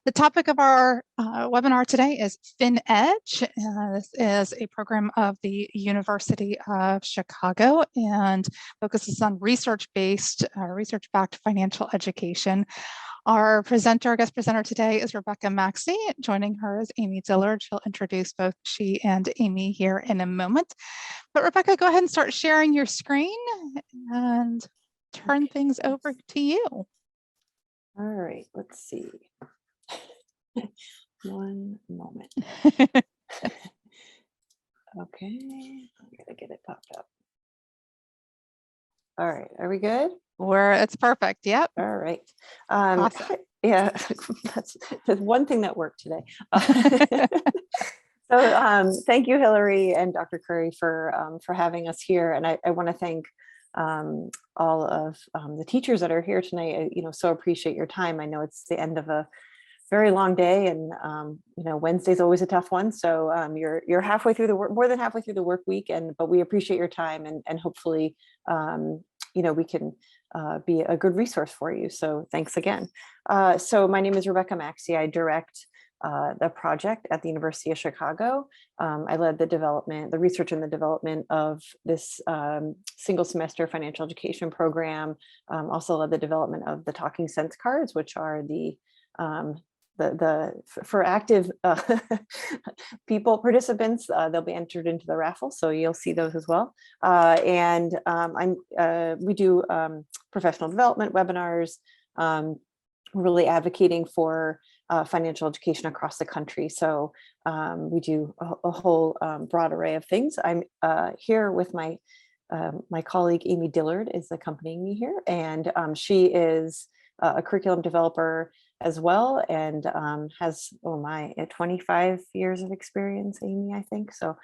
The topic of our webinar today is Finedge. This is a program of the University of Chicago and focuses on research-based, research-backed financial education. Our guest presenter today is Rebecca Maxey. Joining her is Amy Dillard. She'll introduce both she and Amy here in a moment. But Rebecca, go ahead and start sharing your screen and turn things over to you. All right, let's see. One moment. Okay, I gotta get it popped up. All right, are we good? It's perfect. Yep. All right. Awesome. Yeah, that's one thing that worked today. So thank you, Hillary and Dr. Curry, for having us here. And I want to thank all of the teachers that are here tonight. So appreciate your time. I know it's the end of a very long day, and Wednesday's always a tough one. So you're halfway through the work, more than halfway through the work week, but we appreciate your time, and hopefully we can be a good resource for you. So thanks again. So my name is Rebecca Maxey. I direct the project at the University of Chicago. I led the research and the development of this single semester financial education program. Also led the development of the Talking Sense cards, which are for active participants, they'll be entered into the raffle, so you'll see those as well. We do professional development webinars. We're really advocating for financial education across the country. So we do a whole broad array of things. I'm here with my colleague, Amy Dillard, is accompanying me here, and she is a curriculum developer as well, and has 25 years of experience, Amy, I think. So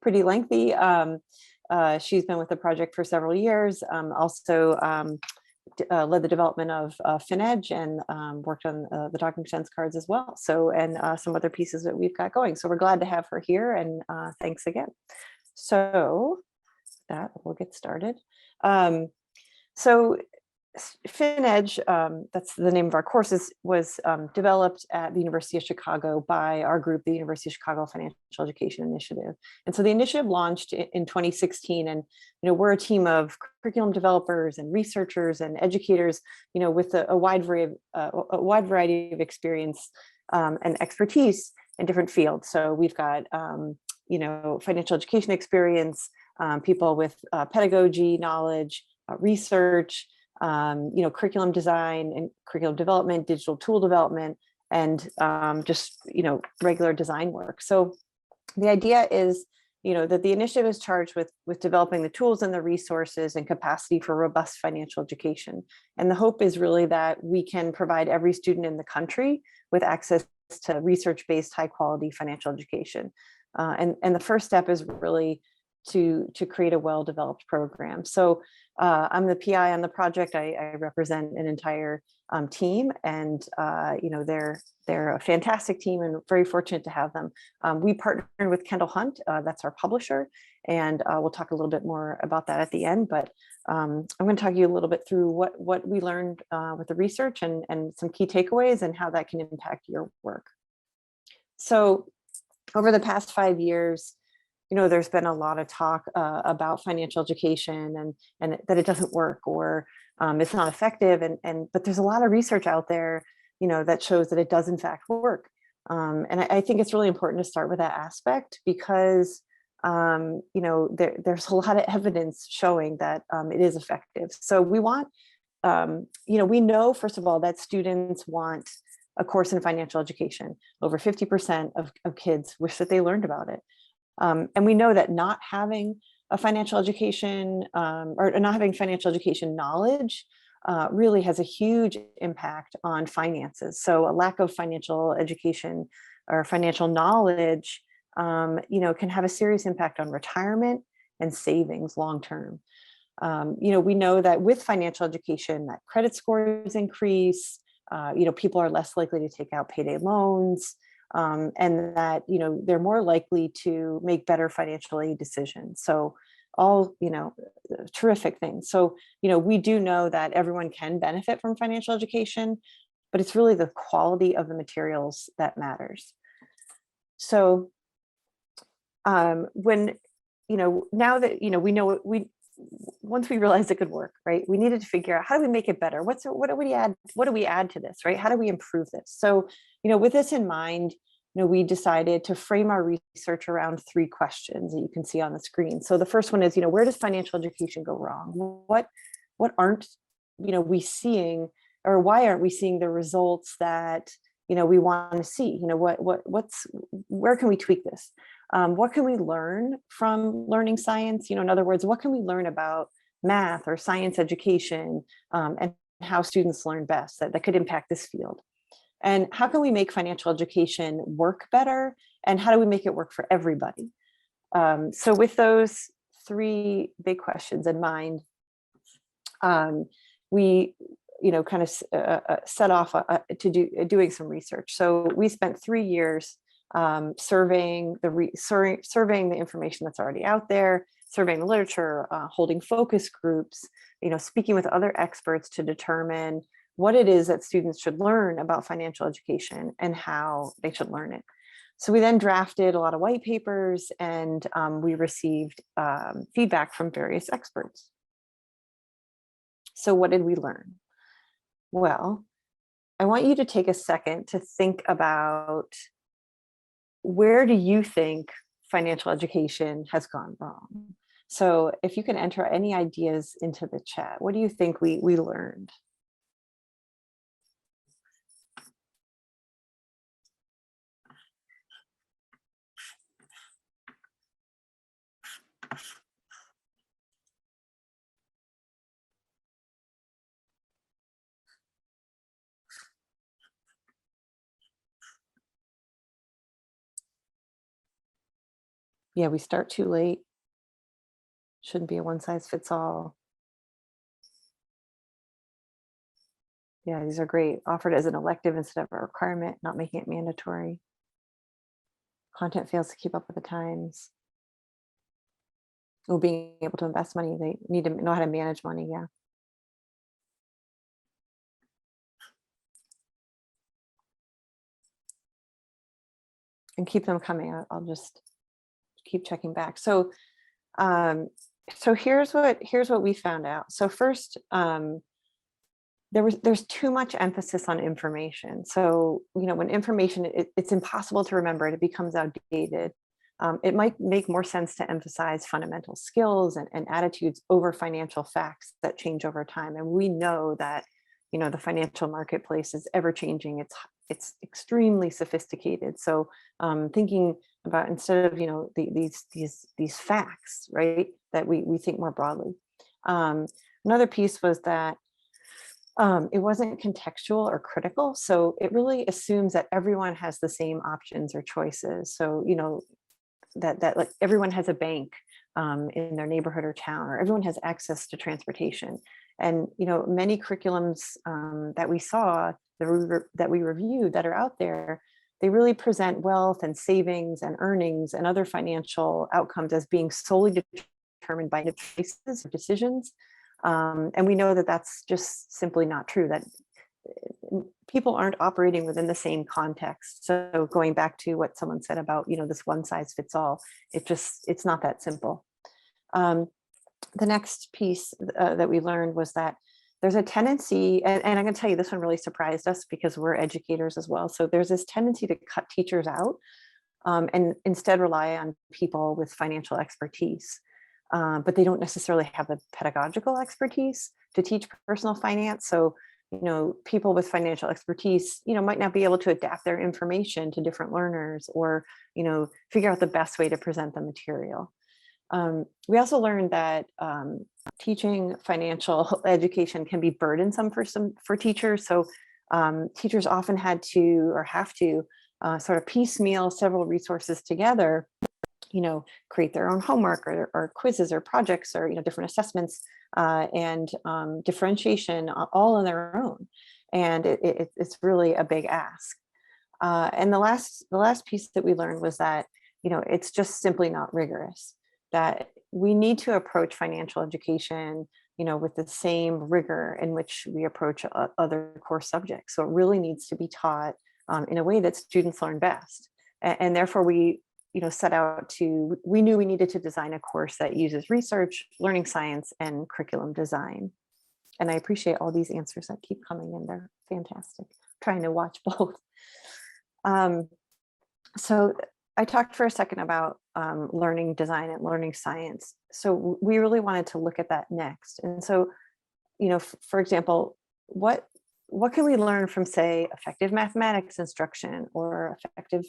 pretty lengthy. She's been with the project for several years. Also led the development of Finedge, and worked on the Talking Sense cards as well. So, and some other pieces that we've got going. So we're glad to have her here, and thanks again. So that we'll get started. So Finedge, that's the name of our courses, was developed at the University of Chicago by our group, the University of Chicago Financial Education Initiative. And so the initiative launched in 2016, and we're a team of curriculum developers and researchers and educators, with a wide variety of experience and expertise in different fields. So we've got financial education experience, people with pedagogy knowledge, research, curriculum design and curriculum development, digital tool development, and just regular design work. So the idea is that the initiative is charged with developing the tools and the resources and capacity for robust financial education. And the hope is really that we can provide every student in the country with access to research-based, high-quality financial education. And the first step is really to create a well-developed program. So I'm the PI on the project. I represent an entire team, and they're a fantastic team, and very fortunate to have them. We partnered with Kendall Hunt, that's our publisher, and we'll talk a little bit more about that at the end. But I'm going to talk you a little bit through what we learned with the research, and some key takeaways, and how that can impact your work. So over the past 5 years, there's been a lot of talk about financial education and that it doesn't work, or it's not effective. But there's a lot of research out there, that shows that it does in fact work. And I think it's really important to start with that aspect, because, there's a lot of evidence showing that it is effective. So we want, we know, first of all, that students want a course in financial education. Over 50% of kids wish that they learned about it. And we know that not having a financial education or not having financial education knowledge really has a huge impact on finances. So a lack of financial education or financial knowledge, can have a serious impact on retirement and savings long term. We know that with financial education, that credit scores increase. People are less likely to take out payday loans. And that, they're more likely to make better financial aid decisions. So all, terrific things. So, we do know that everyone can benefit from financial education, but it's really the quality of the materials that matters. So when, now that, we know once we realized it could work, right, we needed to figure out, how do we make it better? What do we add to this, right? How do we improve this? So, with this in mind, we decided to frame our research around 3 questions that you can see on the screen. So the first one is, where does financial education go wrong? What aren't, we seeing, or why aren't we seeing the results that, we want to see? Where can we tweak this? What can we learn from learning science? In other words, what can we learn about math or science education, and how students learn best that could impact this field? And how can we make financial education work better? And how do we make it work for everybody? So with those 3 big questions in mind, we kind of set off to doing some research. So we spent 3 years surveying the information that's already out there, surveying the literature, holding focus groups, speaking with other experts to determine what it is that students should learn about financial education and how they should learn it. So we then drafted a lot of white papers, and we received feedback from various experts. So what did we learn? Well, I want you to take a second to think about, where do you think financial education has gone wrong? So if you can enter any ideas into the chat, what do you think we learned? Yeah, we start too late. Shouldn't be a one size fits all. Yeah, these are great. Offered as an elective instead of a requirement, not making it mandatory. Content fails to keep up with the times. Oh, being able to invest money, they need to know how to manage money. Yeah. And keep them coming. I'll just keep checking back. So, so here's what we found out. So first, there's too much emphasis on information. So, when information, it's impossible to remember it, it becomes outdated. It might make more sense to emphasize fundamental skills and attitudes over financial facts that change over time. And we know that, the financial marketplace is ever changing. It's extremely sophisticated. So thinking about, instead of, these facts, right, that we think more broadly. Another piece was that it wasn't contextual or critical. So it really assumes that everyone has the same options or choices. So, that like everyone has a bank in their neighborhood or town, or everyone has access to transportation. And, many curriculums that we saw, that we reviewed, that are out there, they really present wealth and savings and earnings and other financial outcomes as being solely determined by choices or decisions. And we know that that's just simply not true, that people aren't operating within the same context. So going back to what someone said about, this one size fits all, it's not that simple. The next piece that we learned was that there's a tendency, and I'm going to tell you, this one really surprised us because we're educators as well. So there's this tendency to cut teachers out and instead rely on people with financial expertise. But they don't necessarily have the pedagogical expertise to teach personal finance. So, people with financial expertise, might not be able to adapt their information to different learners, or, figure out the best way to present the material. We also learned that teaching financial education can be burdensome for teachers. So teachers often had to, or have to, sort of piecemeal several resources together, create their own homework or quizzes or projects or, different assessments and differentiation all on their own. And it's really a big ask. And the last piece that we learned was that, it's just simply not rigorous, that we need to approach financial education with the same rigor in which we approach other core subjects. So it really needs to be taught in a way that students learn best. And therefore we, set out to, we knew we needed to design a course that uses research, learning science, and curriculum design. And I appreciate all these answers that keep coming in. They're fantastic. Trying to watch both. So I talked for a second about learning design and learning science. So we really wanted to look at that next. And so, for example, what can we learn from, say, effective mathematics instruction, or effective,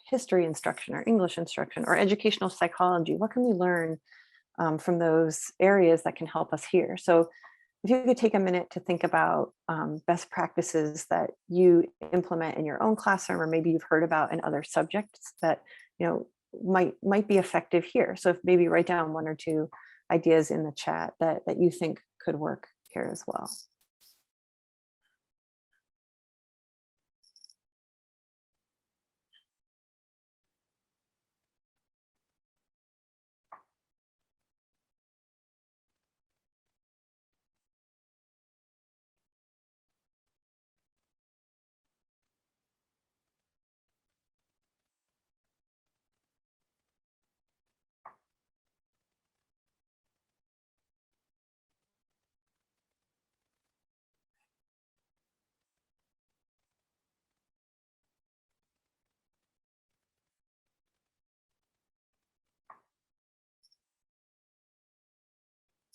history instruction, or English instruction, or educational psychology? What can we learn from those areas that can help us here? So if you could take a minute to think about best practices that you implement in your own classroom, or maybe you've heard about in other subjects that might be effective here. So if maybe write down one or two ideas in the chat that you think could work here as well.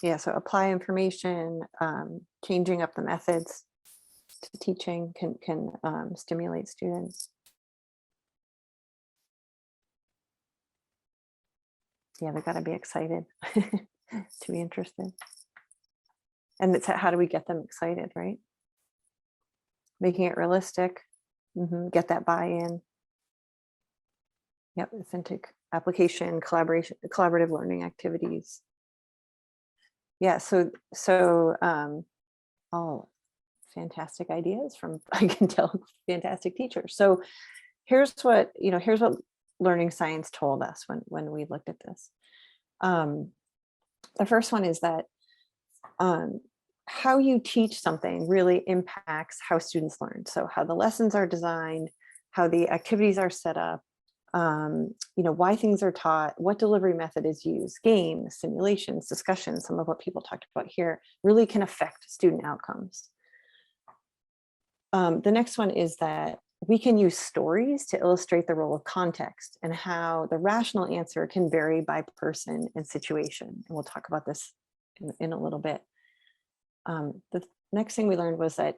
Yeah, so apply information, changing up the methods to teaching can stimulate students. Yeah, they got to be excited to be interested. And it's how do we get them excited, right? Making it realistic, get that buy-in. Yep, authentic application, collaboration, collaborative learning activities. Yeah, so all fantastic ideas from, I can tell, fantastic teachers. So here's what learning science told us when we looked at this. The first one is that how you teach something really impacts how students learn. So how the lessons are designed, how the activities are set up, why things are taught, what delivery method is used, games, simulations, discussions, some of what people talked about here really can affect student outcomes. The next one is that we can use stories to illustrate the role of context and how the rational answer can vary by person and situation. And we'll talk about this in a little bit. The next thing we learned was that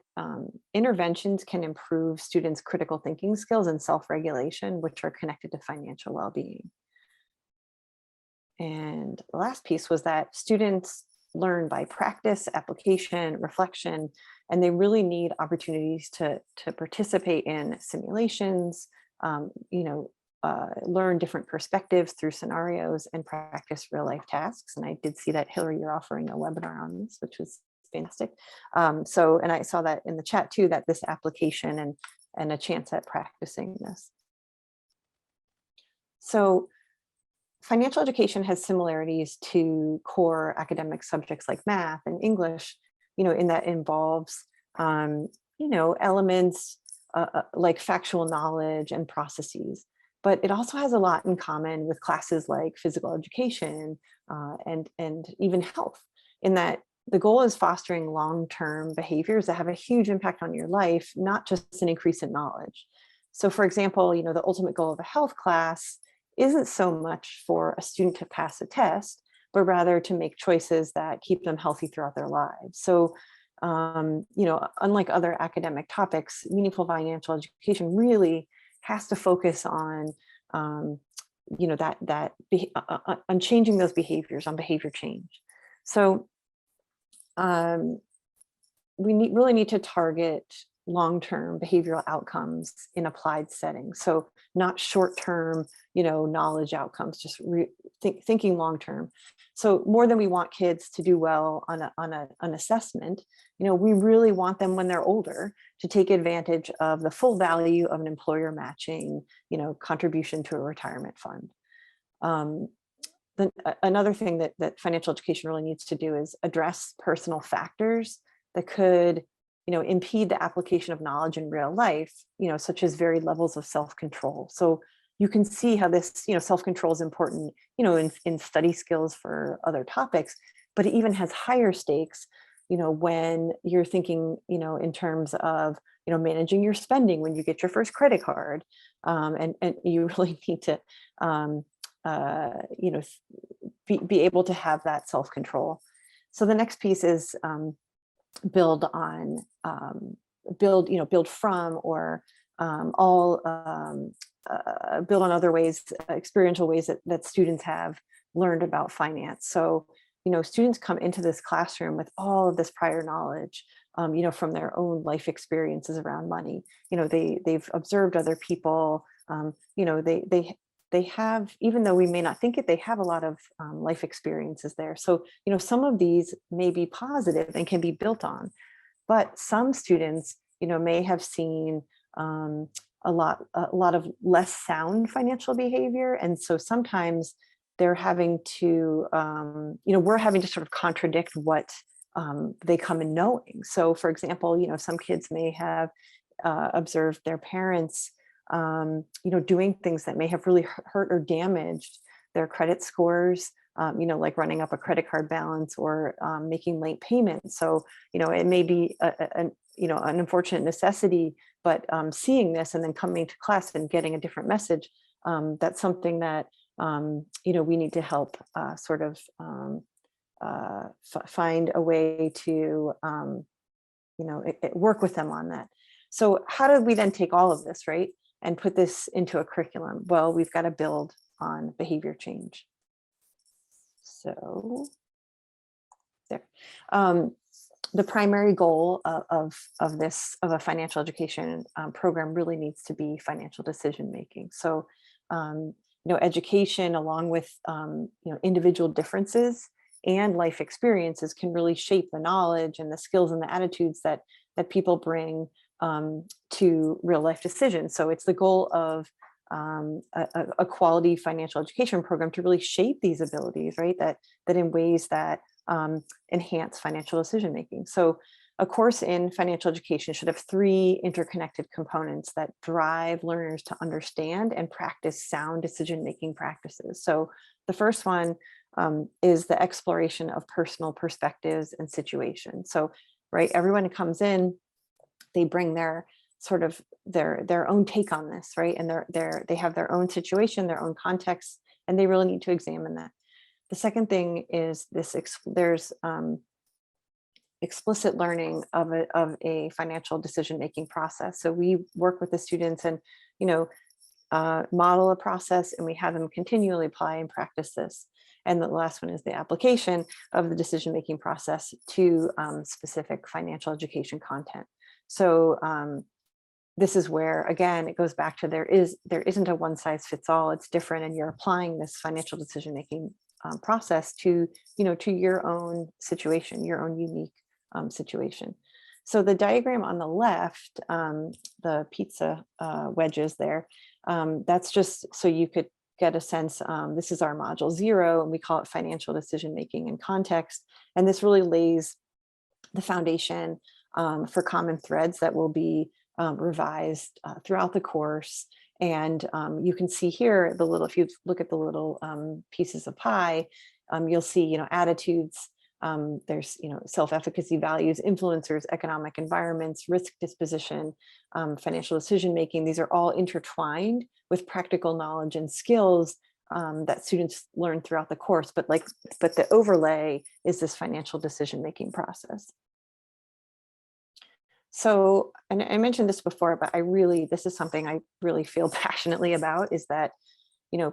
interventions can improve students' critical thinking skills and self-regulation, which are connected to financial well-being. And the last piece was that students learn by practice, application, reflection, and they really need opportunities to participate in simulations, learn different perspectives through scenarios, and practice real life tasks. And I did see that, Hillary, you're offering a webinar on this, which was fantastic. And I saw that in the chat too, that this application and a chance at practicing this. So financial education has similarities to core academic subjects like math and English, in that involves, elements like factual knowledge and processes. But it also has a lot in common with classes like physical education and even health, in that the goal is fostering long-term behaviors that have a huge impact on your life, not just an increase in knowledge. So for example, the ultimate goal of a health class isn't so much for a student to pass a test, but rather to make choices that keep them healthy throughout their lives. So, unlike other academic topics, meaningful financial education really has to focus on, on changing those behaviors, on behavior change. So, we really need to target long-term behavioral outcomes in applied settings. So not short-term, knowledge outcomes, just thinking long-term. So more than we want kids to do well on an assessment, we really want them when they're older to take advantage of the full value of an employer matching, contribution to a retirement fund. another thing that financial education really needs to do is address personal factors that could, impede the application of knowledge in real life, such as varied levels of self-control. So you can see how this, self-control is important, in study skills for other topics, but it even has higher stakes, when you're thinking, in terms of, managing your spending when you get your first credit card. And you really need to, be able to have that self-control. So the next piece is build from, or build on other ways, experiential ways that students have learned about finance. So, students come into this classroom with all of this prior knowledge, from their own life experiences around money. They've observed other people. They have, even though we may not think it, they have a lot of life experiences there. So, some of these may be positive and can be built on, but some students, may have seen a lot of less sound financial behavior. And so sometimes they're having to, we're having to sort of contradict what they come in knowing. So for example, some kids may have observed their parents, doing things that may have really hurt or damaged their credit scores, like running up a credit card balance or making late payments. So, it may be an unfortunate necessity, but seeing this and then coming to class and getting a different message, that's something that, we need to help find a way to, work with them on that. So how do we then take all of this, right, and put this into a curriculum? Well, we've got to build on behavior change. So there. The primary goal of a financial education program really needs to be financial decision making. So, education, along with individual differences and life experiences, can really shape the knowledge and the skills and the attitudes that people bring to real life decisions. So it's the goal of a quality financial education program to really shape these abilities, right? That in ways that enhance financial decision making. So a course in financial education should have 3 interconnected components that drive learners to understand and practice sound decision making practices. So the first one is the exploration of personal perspectives and situations. So, right, everyone who comes in, they bring their sort of their own take on this, right? And they have their own situation, their own context, and they really need to examine that. The second thing is there's explicit learning of a financial decision-making process. So we work with the students and, model a process, and we have them continually apply and practice this. And the last one is the application of the decision-making process to specific financial education content. So this is where, again, it goes back to there isn't a one size fits all. It's different, and you're applying this financial decision-making process to your own situation, your own unique situation. So the diagram on the left, the pizza wedges there, that's just so you could get a sense. This is our module 0, and we call it financial decision making in context. And this really lays the foundation for common threads that will be revised throughout the course. And you can see here the little, if you look at the little pieces of pie, you'll see, attitudes. There's, self-efficacy values, influencers, economic environments, risk disposition, financial decision-making. These are all intertwined with practical knowledge and skills that students learn throughout the course. But the overlay is this financial decision-making process. So, and I mentioned this before, but this is something I really feel passionately about, is that,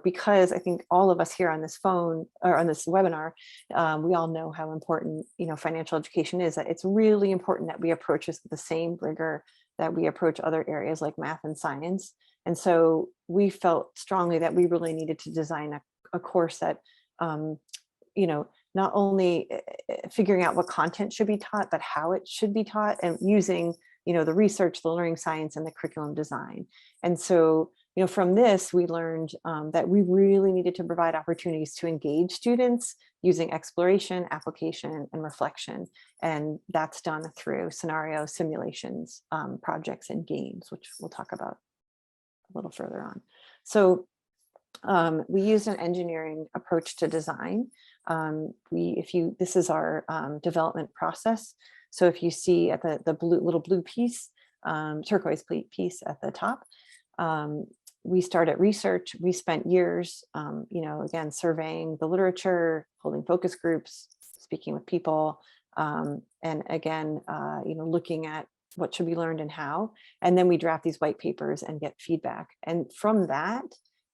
because I think all of us here on this phone or on this webinar, we all know how important, financial education is. That it's really important that we approach this with the same rigor that we approach other areas like math and science. And so we felt strongly that we really needed to design a course that, not only figuring out what content should be taught, but how it should be taught, and using, the research, the learning science, and the curriculum design. And so from this, we learned that we really needed to provide opportunities to engage students using exploration, application, and reflection. And that's done through scenario simulations, projects, and games, which we'll talk about a little further on. So we used an engineering approach to design. This is our development process. So if you see at the little blue piece, turquoise piece at the top, we started research. We spent years, again, surveying the literature, holding focus groups, speaking with people, and again, looking at what should be learned and how. And then we draft these white papers and get feedback. And from that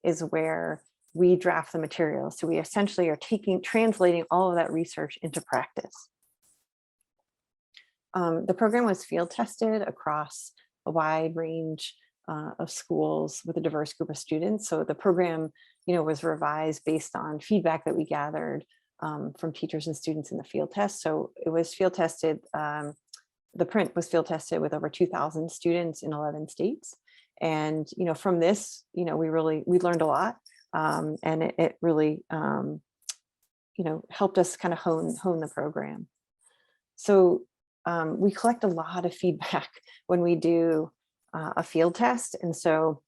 is where we draft the materials. So we essentially are translating all of that research into practice. The program was field tested across a wide range of schools with a diverse group of students. So the program, was revised based on feedback that we gathered from teachers and students in the field test. So it was field tested. The print was field tested with over 2,000 students in 11 states. And, from this, we learned a lot. And it really, helped us kind of hone the program. So we collect a lot of feedback when we do a field test. And so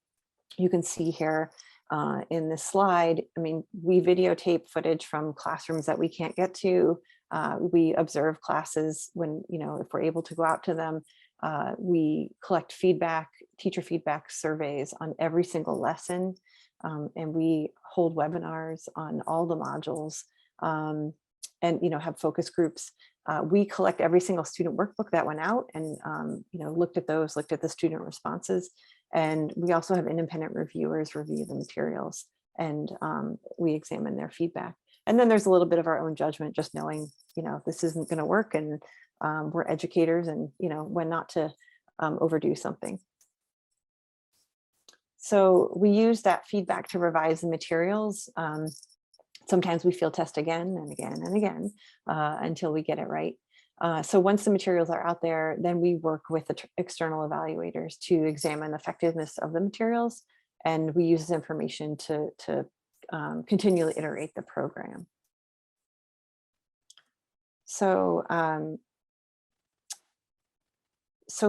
you can see here in this slide, we videotape footage from classrooms that we can't get to. We observe classes when, if we're able to go out to them. We collect feedback, teacher feedback surveys on every single lesson. And we hold webinars on all the modules and, have focus groups. We collect every single student workbook that went out and, looked at the student responses. And we also have independent reviewers review the materials, and we examine their feedback. And then there's a little bit of our own judgment, just knowing, this isn't going to work, and we're educators, and, when not to overdo something. So we use that feedback to revise the materials. Sometimes we field test again and again and again until we get it right. So once the materials are out there, then we work with the external evaluators to examine the effectiveness of the materials. And we use this information to continually iterate the program. So,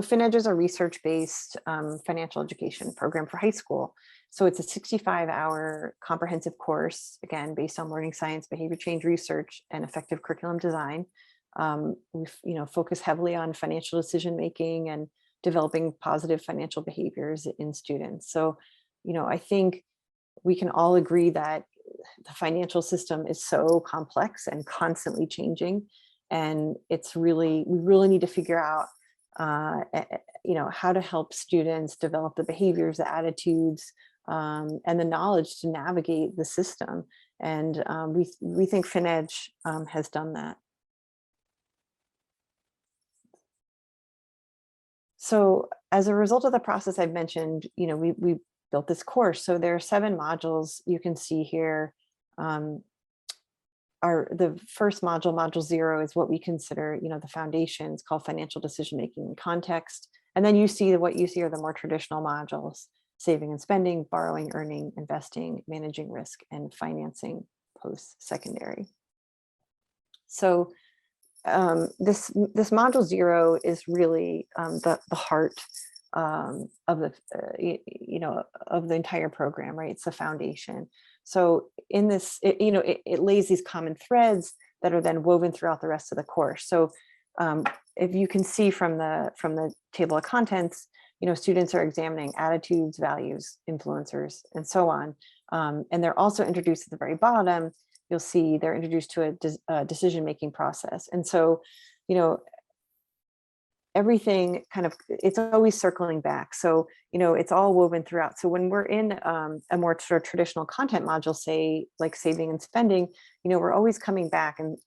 Finedge is a research-based financial education program for high school. So it's a 65-hour comprehensive course, again, based on learning science, behavior change research, and effective curriculum design. We focus heavily on financial decision-making and developing positive financial behaviors in students. So, I think we can all agree that the financial system is so complex and constantly changing. And we really need to figure out how to help students develop the behaviors, the attitudes, and the knowledge to navigate the system. And we think Finedge has done that. So as a result of the process I've mentioned, we built this course. So there are 7 modules you can see here. The first module, module 0, is what we consider, the foundation. It's called financial decision-making in context. And then what you see are the more traditional modules: saving and spending, borrowing, earning, investing, managing risk, and financing post-secondary. So this module 0 is really the heart of the of the entire program, right? It's the foundation. So in this, it lays these common threads that are then woven throughout the rest of the course. So if you can see from the table of contents, students are examining attitudes, values, influencers, and so on. And they're also introduced at the very bottom. You'll see they're introduced to a decision-making process. And so, everything it's always circling back. So, it's all woven throughout. So when we're in a more sort of traditional content module, say like saving and spending, we're always coming back and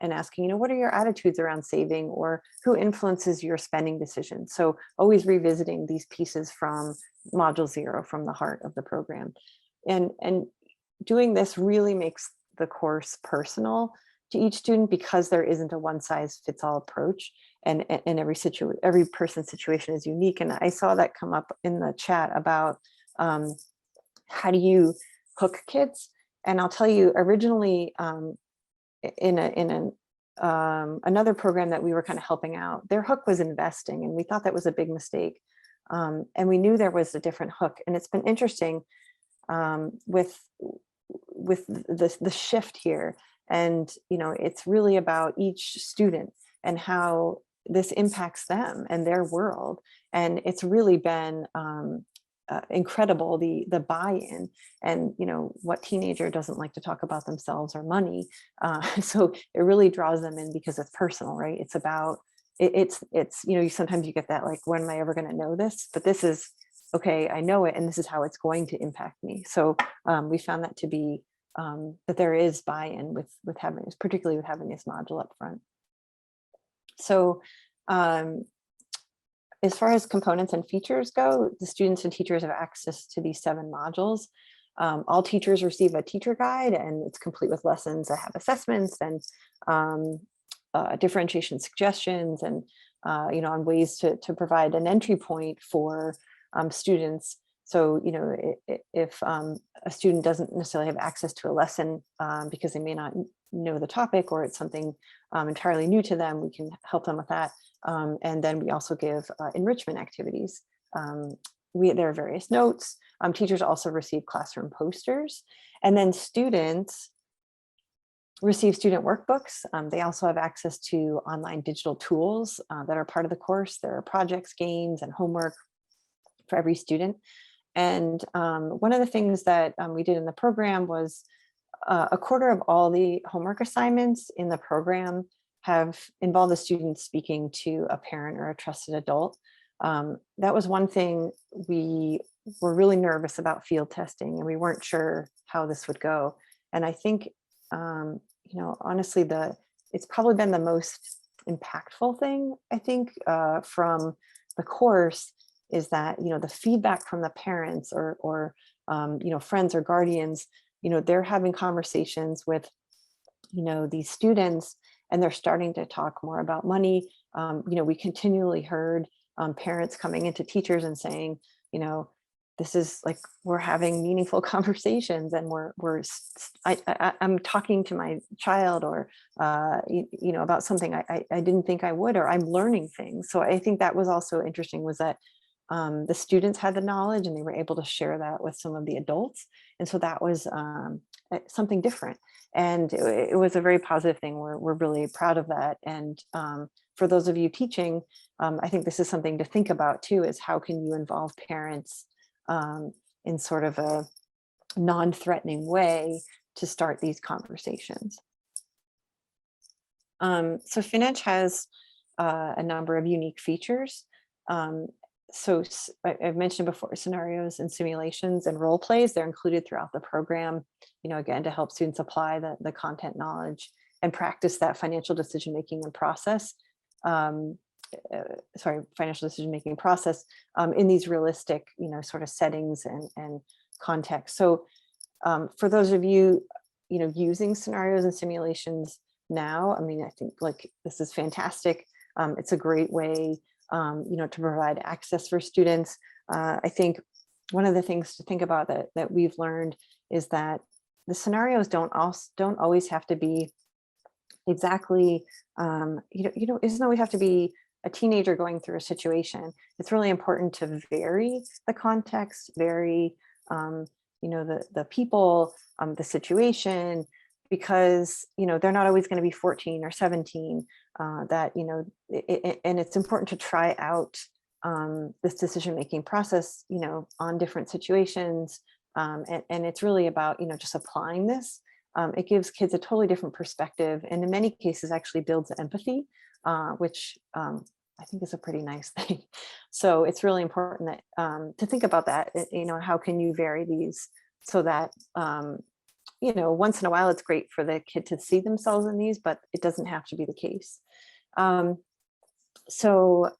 asking, what are your attitudes around saving, or who influences your spending decisions? So always revisiting these pieces from module 0, from the heart of the program. And doing this really makes the course personal to each student, because there isn't a one-size-fits-all approach, and every person's situation is unique. And I saw that come up in the chat about how do you hook kids? And I'll tell you, originally in another program that we were kind of helping out, their hook was investing, and we thought that was a big mistake. And we knew there was a different hook. And it's been interesting with the shift here. And it's really about each student and how this impacts them and their world. And it's really been incredible, the buy-in. And what teenager doesn't like to talk about themselves or money? So it really draws them in because it's personal, right? It's about it's sometimes you get that, like, when am I ever going to know this? But this is, okay, I know it, and this is how it's going to impact me. So we found that to be that there is buy-in with having this, particularly with having this module up front. So as far as components and features go, the students and teachers have access to these 7 modules. All teachers receive a teacher guide, and it's complete with lessons that have assessments and differentiation suggestions, and on ways to provide an entry point for students. So if a student doesn't necessarily have access to a lesson because they may not know the topic, or it's something entirely new to them, we can help them with that. And then we also give enrichment activities. There are various notes. Teachers also receive classroom posters, and then students receive student workbooks. They also have access to online digital tools that are part of the course. There are projects, games, and homework for every student. And one of the things that we did in the program was a quarter of all the homework assignments in the program have involved the students speaking to a parent or a trusted adult. That was one thing we were really nervous about field testing, and we weren't sure how this would go. And I think, honestly, it's probably been the most impactful thing, I think, from the course, is that, the feedback from the parents or friends or guardians, they're having conversations with, these students, and they're starting to talk more about money. We continually heard parents coming into teachers and saying, this is like, we're having meaningful conversations, and I'm talking to my child, or about something I didn't think I would, or I'm learning things. So I think that was also interesting, was that the students had the knowledge, and they were able to share that with some of the adults. And so that was something different. And it was a very positive thing. We're really proud of that. And for those of you teaching, I think this is something to think about too, is how can you involve parents in sort of a non-threatening way to start these conversations. So Finedge has a number of unique features. So I've mentioned before, scenarios and simulations and role plays, they're included throughout the program, again, to help students apply the content knowledge and practice that financial decision-making and process. Financial decision-making process in these realistic, sort of settings and context. So for those of you, using scenarios and simulations now, I think, like, this is fantastic. It's a great way to provide access for students. I think one of the things to think about that we've learned is that the scenarios don't always have to be exactly, it doesn't always have to be a teenager going through a situation. It's really important to vary the context, vary, the people, the situation, because, they're not always going to be 14 or 17. And it's important to try out this decision-making process, on different situations. And it's really about, just applying this. It gives kids a totally different perspective, and in many cases actually builds empathy, which I think is a pretty nice thing. So it's really important that to think about that, how can you vary these so that, once in a while it's great for the kid to see themselves in these, but it doesn't have to be the case. So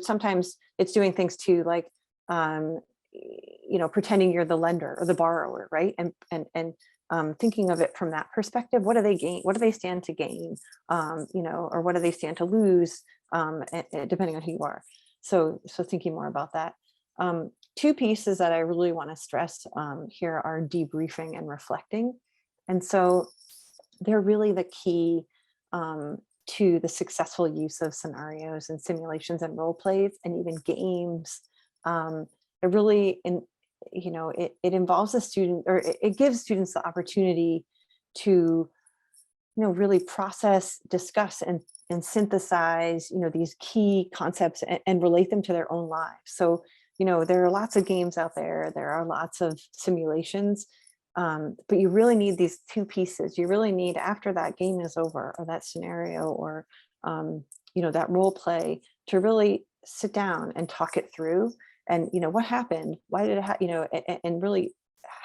sometimes it's doing things too, like, pretending you're the lender or the borrower, right? And thinking of it from that perspective. What do they gain? What do they stand to gain? Or what do they stand to lose? Depending on who you are. So thinking more about that. two pieces that I really want to stress here are debriefing and reflecting. And so they're really the key to the successful use of scenarios and simulations and role plays and even games. It really, it involves the student, or it gives students the opportunity to, really process, discuss, and synthesize, these key concepts and relate them to their own lives. So, there are lots of games out there. There are lots of simulations. But you really need these two pieces. You really need, after that game is over, or that scenario, or that role play, to really sit down and talk it through. And what happened? Why did it happen? And really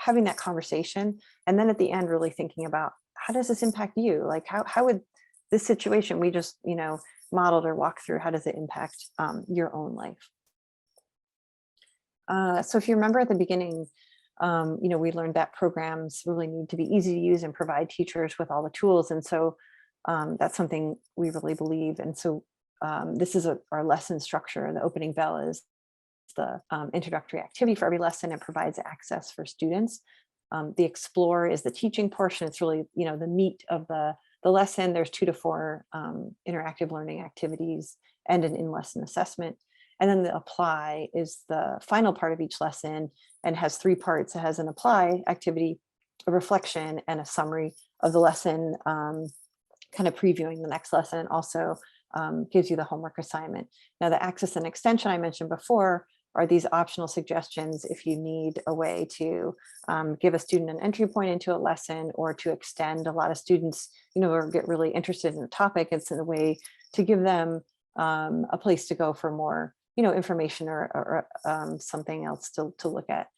having that conversation. And then at the end, really thinking about, how does this impact you? Like how would this situation we just modeled or walked through, how does it impact your own life? So if you remember at the beginning, we learned that programs really need to be easy to use and provide teachers with all the tools. And so that's something we really believe. And so this is our lesson structure. The opening bell is the introductory activity for every lesson. It provides access for students. The explore is the teaching portion. It's really, the meat of the lesson. There's 2 to 4 interactive learning activities and an in-lesson assessment. And then the apply is the final part of each lesson and has 3 parts. It has an apply activity, a reflection, and a summary of the lesson, kind of previewing the next lesson, and also gives you the homework assignment. Now, the access and extension I mentioned before are these optional suggestions if you need a way to give a student an entry point into a lesson, or to extend. A lot of students, or get really interested in a topic. It's in a way to give them a place to go for more information or something else to look at.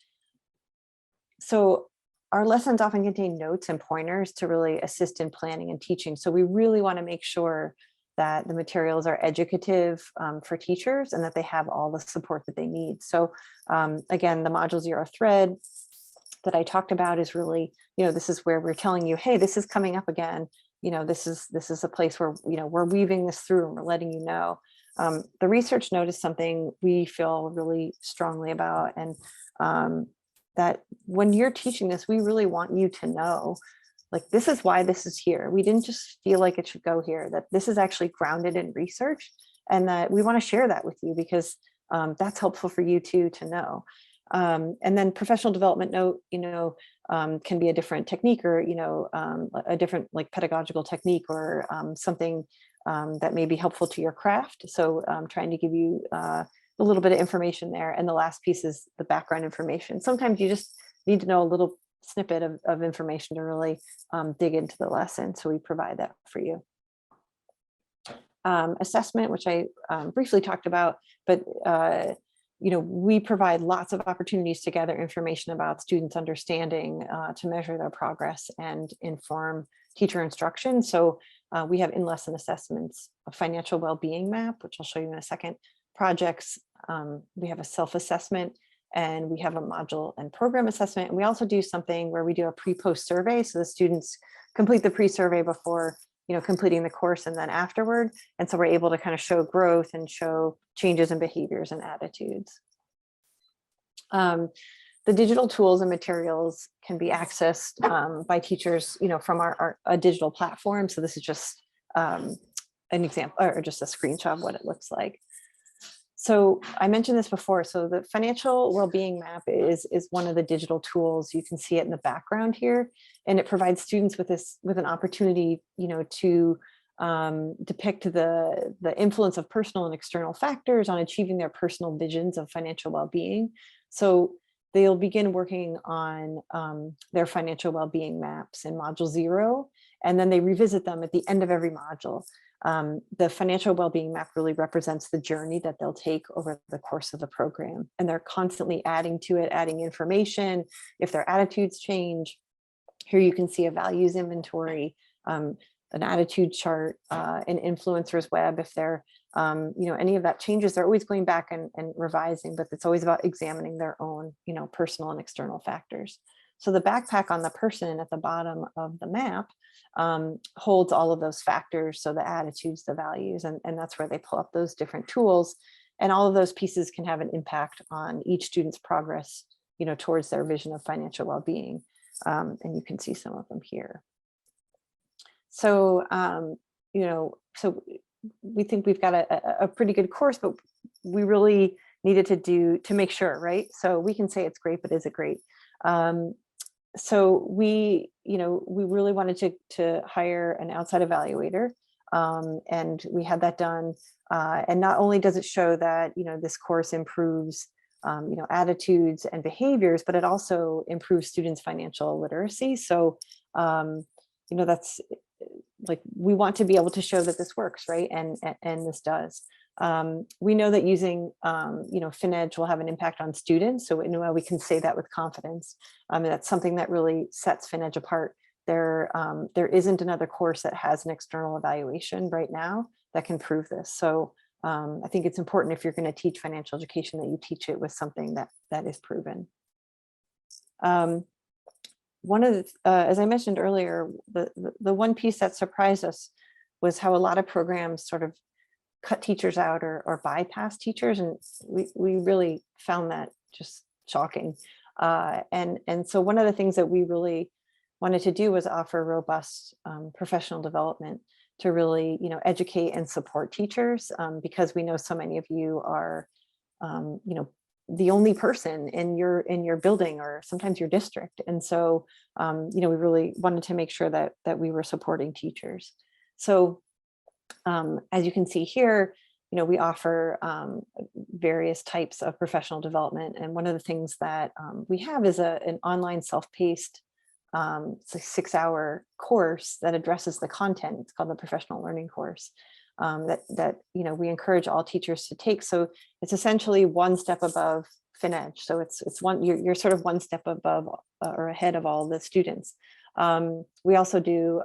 So our lessons often contain notes and pointers to really assist in planning and teaching. So we really want to make sure that the materials are educative for teachers, and that they have all the support that they need. So again, the Module 0 thread that I talked about is really, this is where we're telling you, hey, this is coming up again. This is a place where, we're weaving this through, and we're letting you know. The research note is something we feel really strongly about, and that when you're teaching this, we really want you to know, like, this is why this is here. We didn't just feel like it should go here, that this is actually grounded in research, and that we want to share that with you, because that's helpful for you too to know. And then professional development note, can be a different technique, or, a different like pedagogical technique, or something that may be helpful to your craft. So trying to give you a little bit of information there. And the last piece is the background information. Sometimes you just need to know a little snippet of information to really dig into the lesson. So we provide that for you. Assessment, which I briefly talked about, but we provide lots of opportunities to gather information about students' understanding, to measure their progress and inform teacher instruction. So we have in-lesson assessments, a financial well-being map, which I'll show you in a second, projects. We have a self-assessment, and we have a module and program assessment. And we also do something where we do a pre-post survey. So the students complete the pre-survey before completing the course, and then afterward. And so we're able to kind of show growth and show changes in behaviors and attitudes. The digital tools and materials can be accessed by teachers, from our digital platform. So this is just an example, or just a screenshot of what it looks like. So I mentioned this before. So the financial well-being map is one of the digital tools. You can see it in the background here, and it provides students with an opportunity, to depict the influence of personal and external factors on achieving their personal visions of financial well-being. So they'll begin working on their financial well-being maps in Module 0, and then they revisit them at the end of every module. The financial well-being map really represents the journey that they'll take over the course of the program, and they're constantly adding to it, adding information. If their attitudes change, here you can see a values inventory, an attitude chart, an influencer's web. If they're, any of that changes, they're always going back and revising, but it's always about examining their own, personal and external factors. So the backpack on the person at the bottom of the map holds all of those factors. So the attitudes, the values, and that's where they pull up those different tools. And all of those pieces can have an impact on each student's progress, towards their vision of financial well-being. And you can see some of them here. So, so we think we've got a pretty good course, but we really needed to make sure, right? So we can say it's great, but is it great? So we really wanted to hire an outside evaluator, and we had that done. And not only does it show that, this course improves, attitudes and behaviors, but it also improves students' financial literacy. So, that's like, we want to be able to show that this works, right? And this does. We know that using, Finedge will have an impact on students. So we can say that with confidence. And that's something that really sets Finedge apart. There isn't another course that has an external evaluation right now that can prove this. So I think it's important, if you're going to teach financial education, that you teach it with something that is proven. One of the, as I mentioned earlier, the one piece that surprised us was how a lot of programs sort of cut teachers out or bypass teachers. And we really found that just shocking. And so one of the things that we really wanted to do was offer robust professional development to really, educate and support teachers, because we know so many of you are, the only person in your building or sometimes your district. And so, we really wanted to make sure that we were supporting teachers. So as you can see here, we offer various types of professional development. And one of the things that we have is an online self-paced, it's a 6-hour course that addresses the content. It's called the Professional Learning Course, that we encourage all teachers to take. So it's essentially one step above Finedge. So it's you're sort of one step above or ahead of all the students. We also do,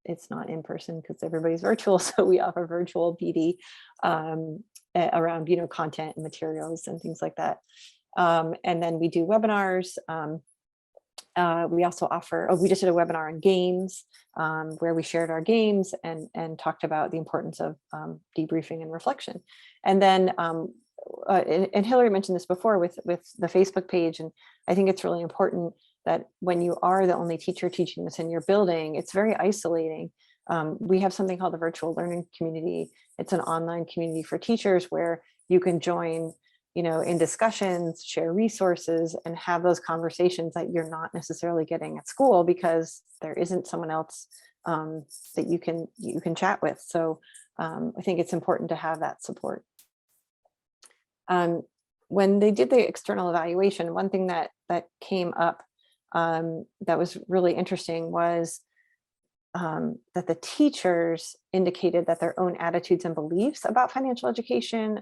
it's not in person because everybody's virtual, so we offer virtual PD around content and materials and things like that. And then we do webinars. We also offer, we just did a webinar on games, where we shared our games and talked about the importance of debriefing and reflection. And then, and Hillary mentioned this before with the Facebook page, and I think it's really important that when you are the only teacher teaching this in your building, it's very isolating. We have something called the Virtual Learning Community. It's an online community for teachers where you can join in discussions, share resources, and have those conversations that you're not necessarily getting at school because there isn't someone else that you can chat with. So I think it's important to have that support. When they did the external evaluation, one thing that came up that was really interesting was that the teachers indicated that their own attitudes and beliefs about financial education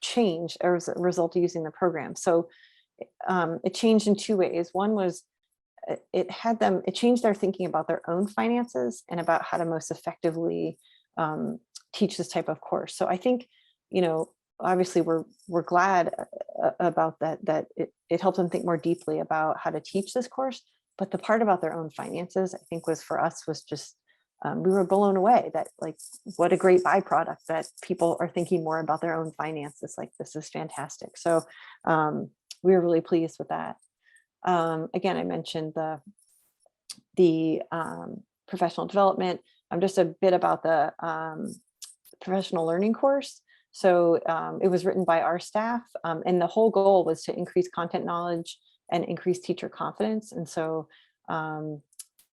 changed as a result of using the program. So it changed in 2 ways. One was it changed their thinking about their own finances and about how to most effectively teach this type of course. So I think, obviously we're glad about that it helped them think more deeply about how to teach this course. But the part about their own finances, I think was just, we were blown away that, like, what a great byproduct that people are thinking more about their own finances. Like, this is fantastic. So we were really pleased with that. Again, I mentioned the professional development. Just a bit about the professional learning course. So it was written by our staff, and the whole goal was to increase content knowledge and increase teacher confidence. And so,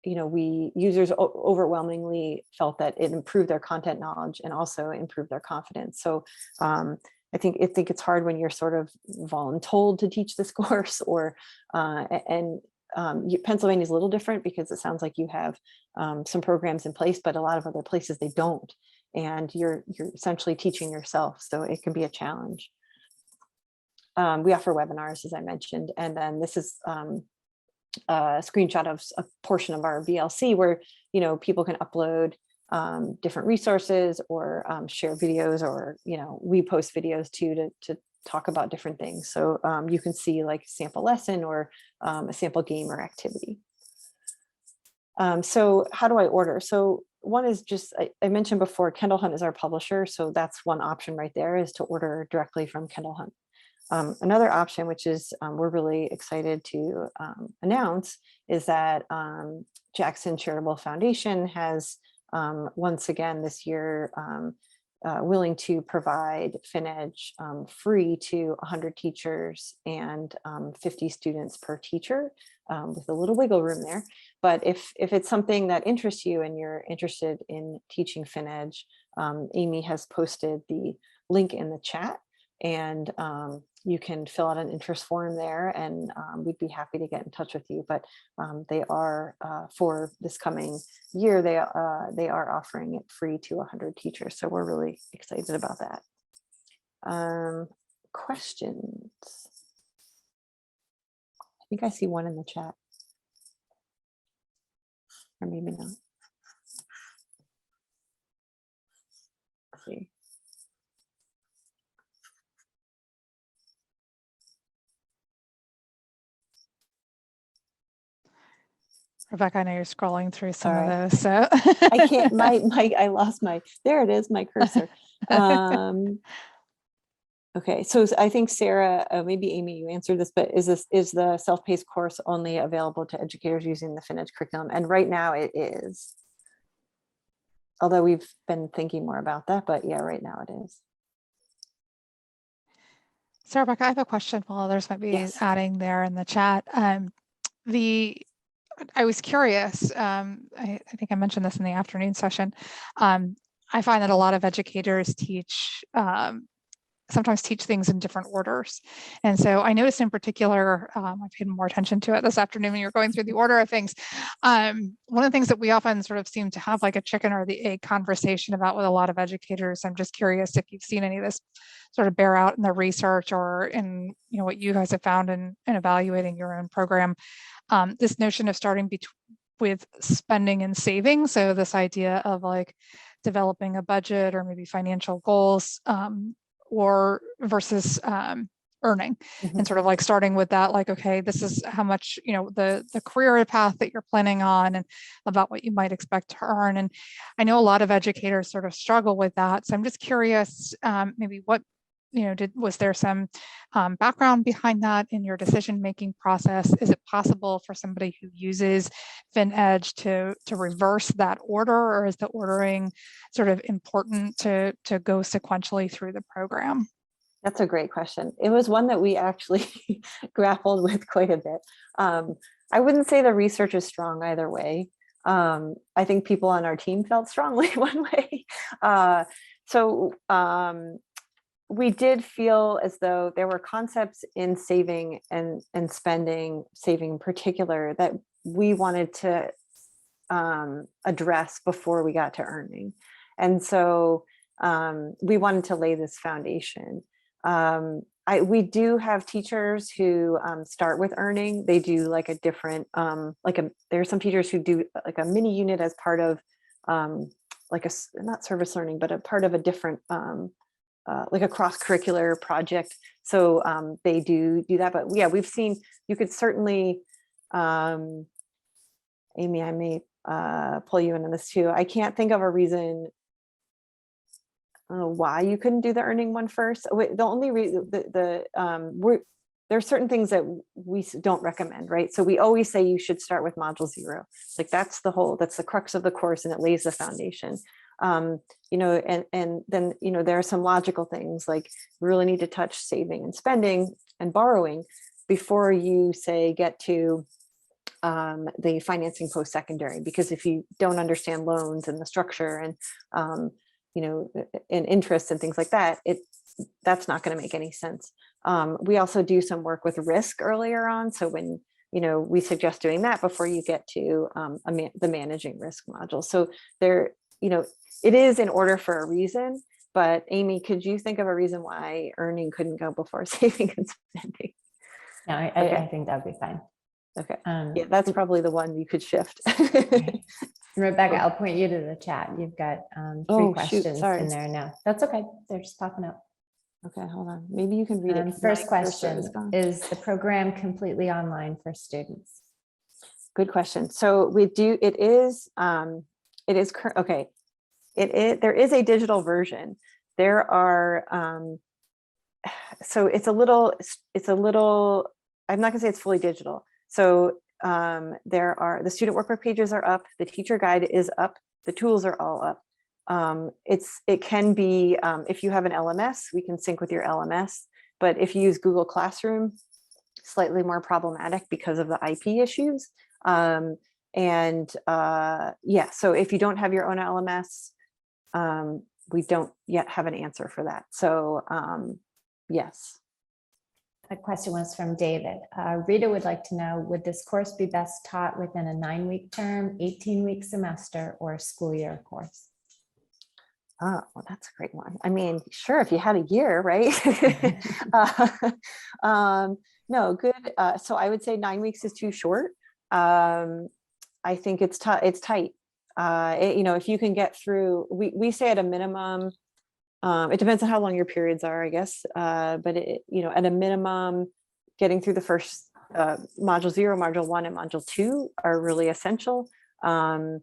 users overwhelmingly felt that it improved their content knowledge and also improved their confidence. So I think it's hard when you're sort of voluntold to teach this course, or Pennsylvania is a little different because it sounds like you have some programs in place, but a lot of other places they don't. And you're essentially teaching yourself. So it can be a challenge. We offer webinars, as I mentioned, and then this is a screenshot of a portion of our VLC where, people can upload different resources or share videos, or, we post videos too to talk about different things. So you can see like a sample lesson or a sample game or activity. So how do I order? So one is just, I mentioned before, Kendall Hunt is our publisher. So that's one option right there, is to order directly from Kendall Hunt. Another option, which is we're really excited to announce, is that Jackson Charitable Foundation has once again this year willing to provide Finedge free to 100 teachers and 50 students per teacher, with a little wiggle room there. But if it's something that interests you and you're interested in teaching Finedge, Amy has posted the link in the chat, and you can fill out an interest form there, and we'd be happy to get in touch with you. But they are, for this coming year, they are offering it free to 100 teachers. So we're really excited about that. Questions? I think I see one in the chat. Or maybe not. Let's see. Rebecca, I know you're scrolling through some All of right. those, so I can't, I lost my, there it is, my cursor. Okay, so I think Sarah, maybe Amy, you answered this, but is the self-paced course only available to educators using the Finedge curriculum? And right now it is. Although we've been thinking more about that, but yeah, right now it is. So Rebecca, I have a question while others might be Yes. adding there in the chat. I was curious, I think I mentioned this in the afternoon session. I find that a lot of educators sometimes teach things in different orders. And so I noticed in particular, I paid more attention to it this afternoon when you're going through the order of things. One of the things that we often sort of seem to have like a chicken or the egg conversation about with a lot of educators. I'm just curious if you've seen any of this sort of bear out in the research or in what you guys have found in evaluating your own program. This notion of starting with spending and saving. So this idea of like developing a budget or maybe financial goals, or versus earning, and sort of like starting with that, like, okay, this is how much, the career path that you're planning on and about what you might expect to earn. And I know a lot of educators sort of struggle with that. So I'm just curious, maybe what, was there some background behind that in your decision-making process? Is it possible for somebody who uses Finedge to reverse that order, or is the ordering sort of important to go sequentially through the program? That's a great question. It was one that we actually grappled with quite a bit. I wouldn't say the research is strong either way. I think people on our team felt strongly one way. We did feel as though there were concepts in saving and spending, saving in particular, that we wanted to address before we got to earning. And so we wanted to lay this foundation. We do have teachers who start with earning. They do like a different, there are some teachers who do like a mini unit as part of not service learning, but a part of a different, like a cross-curricular project. So they do that, but yeah, we've seen, you could certainly, Amy, I may pull you into this too. I can't think of a reason why you couldn't do the earning one first. The only reason, there are certain things that we don't recommend, right? So we always say you should start with module 0. Like that's the crux of the course, and it lays the foundation. And then, there are some logical things like we really need to touch saving and spending and borrowing before you say get to the financing post-secondary, because if you don't understand loans and the structure and and interest and things like that, that's not going to make any sense. We also do some work with risk earlier on. So when, we suggest doing that before you get to the managing risk module. So there, it is in order for a reason, but Amy, could you think of a reason why earning couldn't go before saving and spending? No, I think that would be fine. Okay. Yeah, that's probably the one you could shift. Rebecca, I'll point you to the chat. You've got 3 questions in there now. That's okay. They're just popping up. Okay, hold on. Maybe you can read it. First question, is the program completely online for students? Good question. So it is It is okay. There is a digital version. There are, so it's a little, I'm not gonna say it's fully digital. So there are, the student workbook pages are up, the teacher guide is up, the tools are all up. It can be, if you have an LMS, we can sync with your LMS, but if you use Google Classroom, slightly more problematic because of the IP issues. Yeah, so if you don't have your own LMS, we don't yet have an answer for that. So yes. The question was from David. Rita would like to know, would this course be best taught within a 9-week term, 18-week semester, or a school year course? Oh, well, that's a great one. I mean, sure, if you had a year, right? No, good. So I would say 9 weeks is too short. I think it's tight. If you can get through, we say at a minimum, it depends on how long your periods are, I guess. But at a minimum, getting through the first module 0, module 1, and module 2 are really essential. And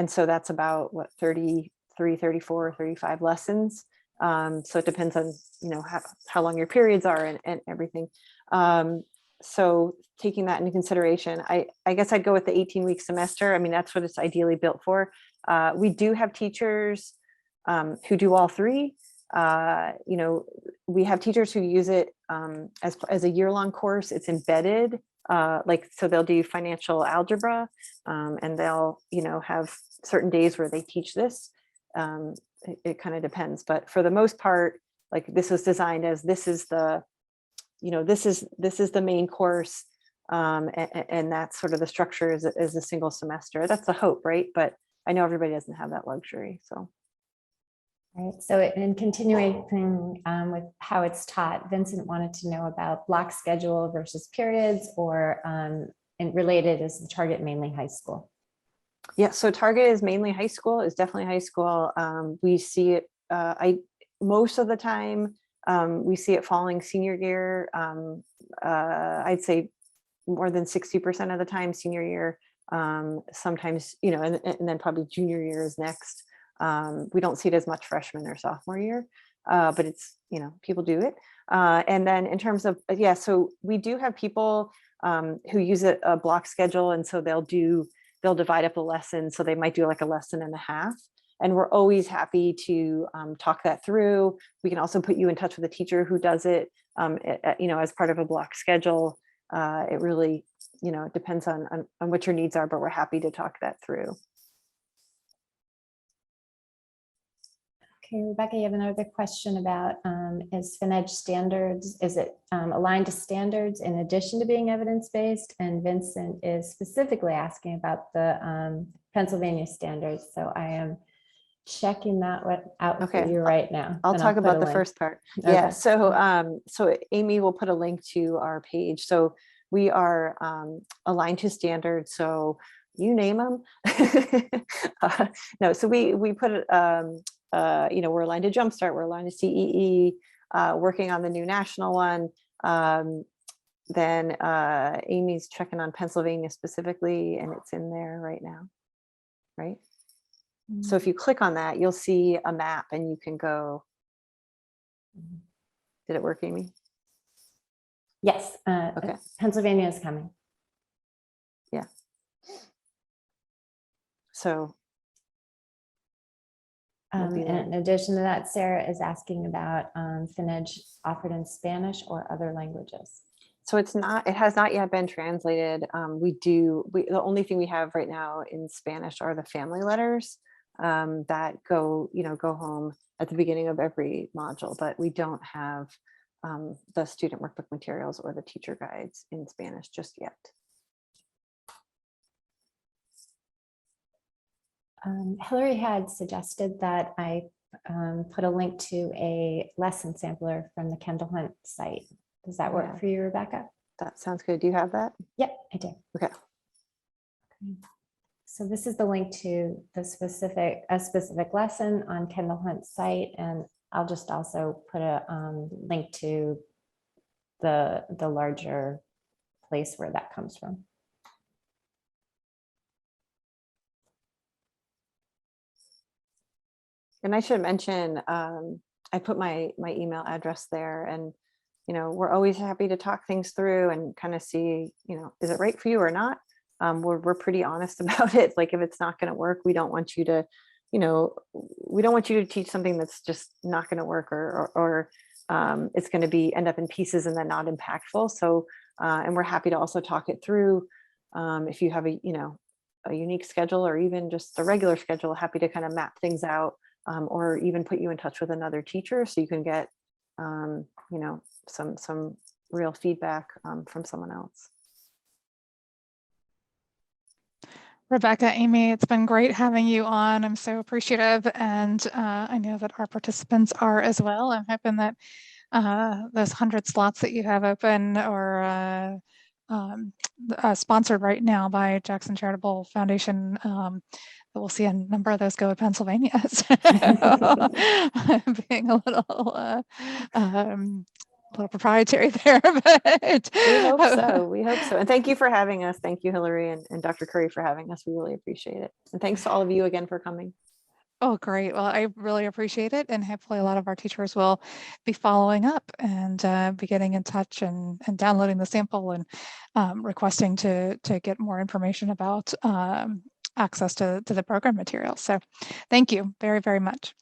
so that's about what, 33, 34, 35 lessons. So it depends on, how long your periods are and everything. So taking that into consideration, I guess I'd go with the 18-week semester. I mean, that's what it's ideally built for. We do have teachers who do all 3. We have teachers who use it as a year-long course. It's embedded, so they'll do financial algebra, and they'll, have certain days where they teach this. It kind of depends, but for the most part, like, this was designed as, this is the main course, and that's sort of the structure as a single semester. That's the hope, right? But I know everybody doesn't have that luxury, so. Right. So in continuing with how it's taught, Vincent wanted to know about block schedule versus periods, or and related, is the target mainly high school? Yeah, so target is mainly high school, is definitely high school. We see it, most of the time, we see it falling senior year. I'd say more than 60% of the time senior year. Sometimes, and then probably junior year is next. We don't see it as much freshman or sophomore year, but it's, people do it. And then in terms of, so we do have people who use a block schedule, and so they'll divide up a lesson. So they might do like a lesson and a half. And we're always happy to talk that through. We can also put you in touch with a teacher who does it, as part of a block schedule. It really, it depends on what your needs are, but we're happy to talk that through. Okay, Rebecca, you have another question about, is Finedge standards, is it aligned to standards in addition to being evidence-based? And Vincent is specifically asking about the Pennsylvania standards. So I am checking that out for you right now. I'll talk about the first part. Okay. Yeah, so Amy will put a link to our page. So we are aligned to standards. So you name them. No, so we put it, we're aligned to Jumpstart, we're aligned to CEE, working on the new national one. Then Amy's checking on Pennsylvania specifically, and it's in there right now, right? Mm-hmm. So if you click on that, you'll see a map and you can go. Did it work, Amy? Yes. Okay. Pennsylvania is coming. Yeah. So. And in addition to that, Sarah is asking about Finedge offered in Spanish or other languages. So it has not yet been translated. The only thing we have right now in Spanish are the family letters that go home at the beginning of every module, but we don't have the student workbook materials or the teacher guides in Spanish just yet. Hillary had suggested that I put a link to a lesson sampler from the Kendall Hunt site. Does that work for you, Rebecca? That sounds good. Do you have that? Yep, I do. Okay. So this is the link to a specific lesson on Kendall Hunt's site, and I'll just also put a link to the larger place where that comes from. And I should mention, I put my email address there, and we're always happy to talk things through and kind of see, is it right for you or not? We're pretty honest about it. Like if it's not going to work, we don't want you to, we don't want you to teach something that's just not going to work, or it's going to end up in pieces and then not impactful. So, and we're happy to also talk it through. If you have a unique schedule, or even just a regular schedule, happy to kind of map things out, or even put you in touch with another teacher so you can get, some real feedback from someone else. Rebecca, Amy, it's been great having you on. I'm so appreciative, and I know that our participants are as well. I'm hoping that those 100 slots that you have open or sponsored right now by Jackson Charitable Foundation, we'll see a number of those go to Pennsylvania. So, being a little proprietary there, but we hope so. We hope so. And thank you for having us. Thank you, Hillary and Dr. Curry, for having us. We really appreciate it. And thanks to all of you again for coming. Oh, great. Well, I really appreciate it. And hopefully a lot of our teachers will be following up and be getting in touch and downloading the sample and requesting to get more information about access to the program material. So thank you very, very much.